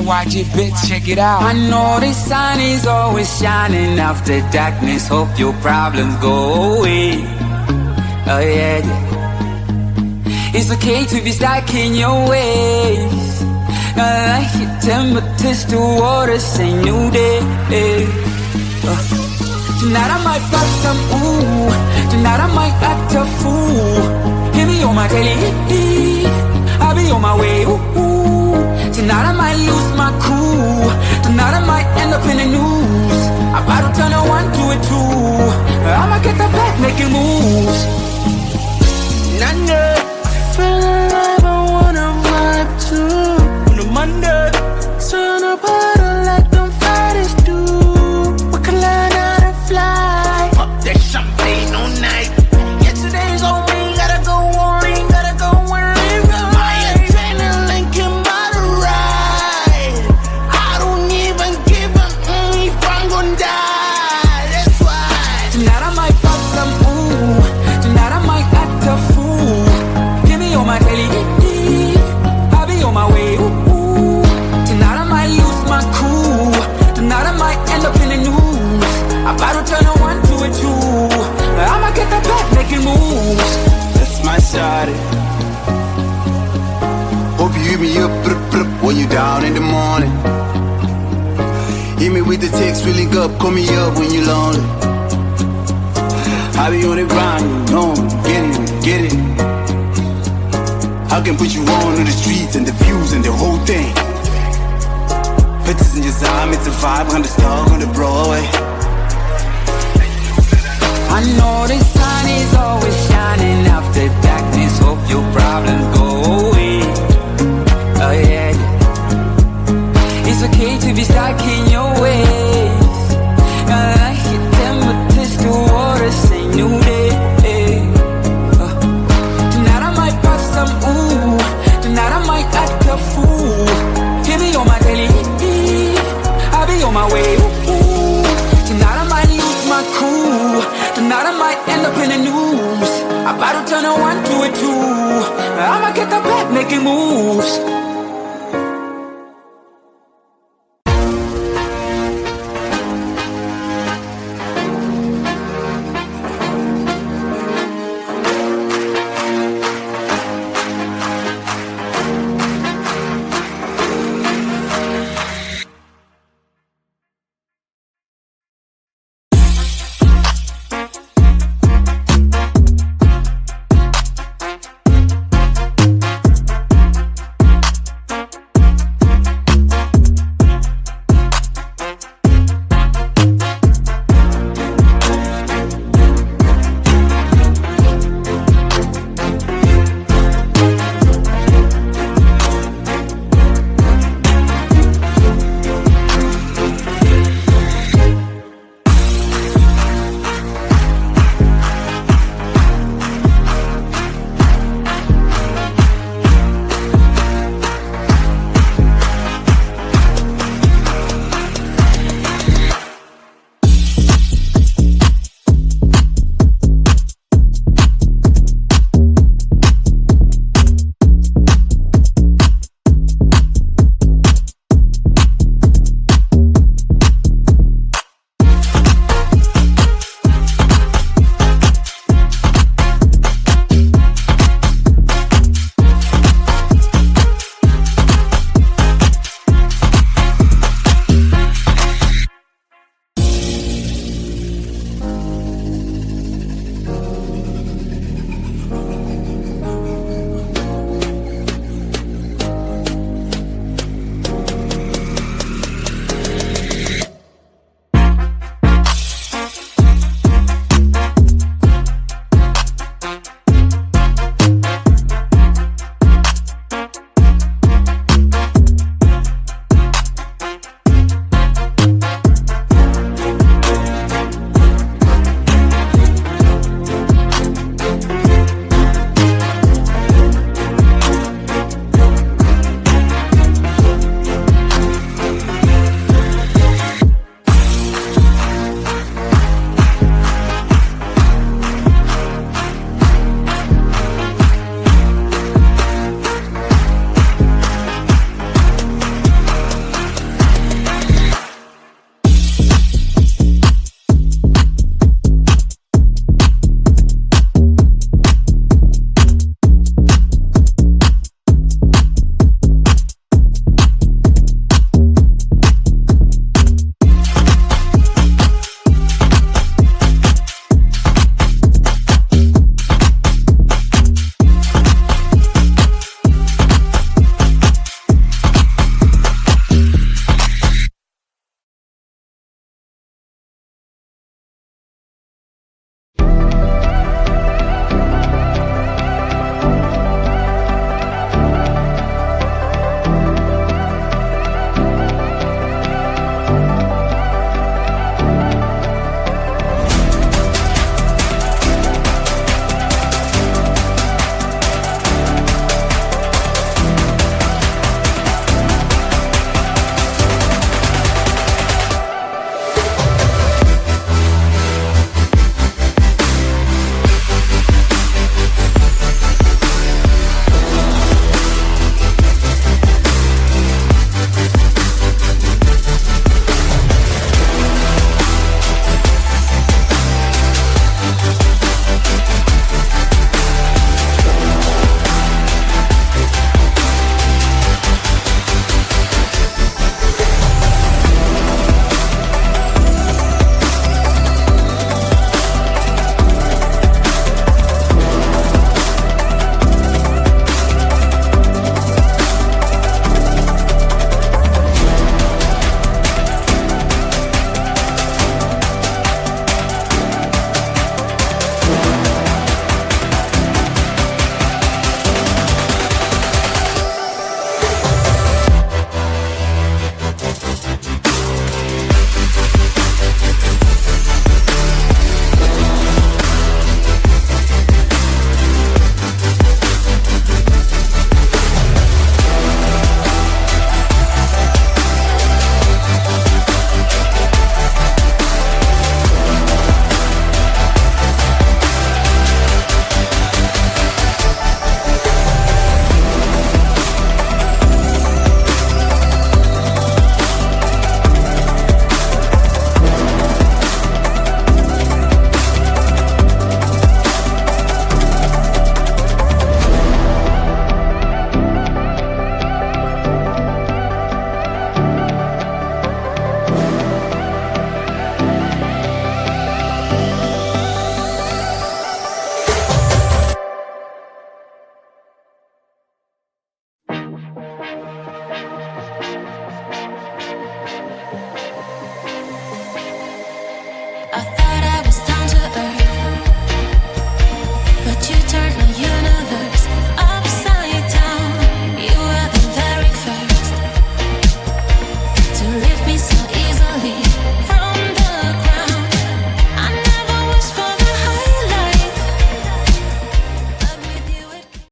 watch it, bitch, check it out. I know the sun is always shining after darkness. Hope your problems go away. Oh yeah, yeah. It's okay to be stuck in your ways. I like your temperatures to water, say new day. Tonight I might pop some ooh. Tonight I might act a fool. Hear me on my telly, I'll be on my way. Ooh. Tonight I might lose my cool. Tonight I might end up in the news. I'm about to turn a 1 to a 2. I'ma get the back making moves. Nanya, feel alive, I wanna vibe too. On a Monday, turn up harder like them Fridays do. We can learn how to fly. Pop that champagne all night. Yesterday's on me, gotta go worry, gotta go worry. My adrenaline came by the ride. I don't even give a if I'm gonna die. That's why tonight I might pop some ooh. Tonight I might act a fool. Hear me on my telly, I'll be on my way. Ooh. Tonight I might lose my cool. Tonight I might end up in the news. I'm about to turn a 1 to a 2. I'ma get the back making moves. that's my shawty. Hope you hit me up when you down in the morning. Hit me with the text, feeling up, call me up when you lonely. I be on the grind, you know, get it. I can put you on to the streets and the views and the whole thing. Pictures in your time, it's a 500 star on the Broadway. I know the sun is always shining after darkness. Hope your problems go away. Oh yeah, yeah. It's okay to be stuck in your ways. I like your temperatures to water, say new day. Tonight I might pop some ooh. Tonight I might act a fool. Hear me on my telly, I'll be on my way. Ooh. Tonight I might lose my cool. Tonight I might end up in the news. I'm about to turn a 1 to a 2. I'ma get the back making moves.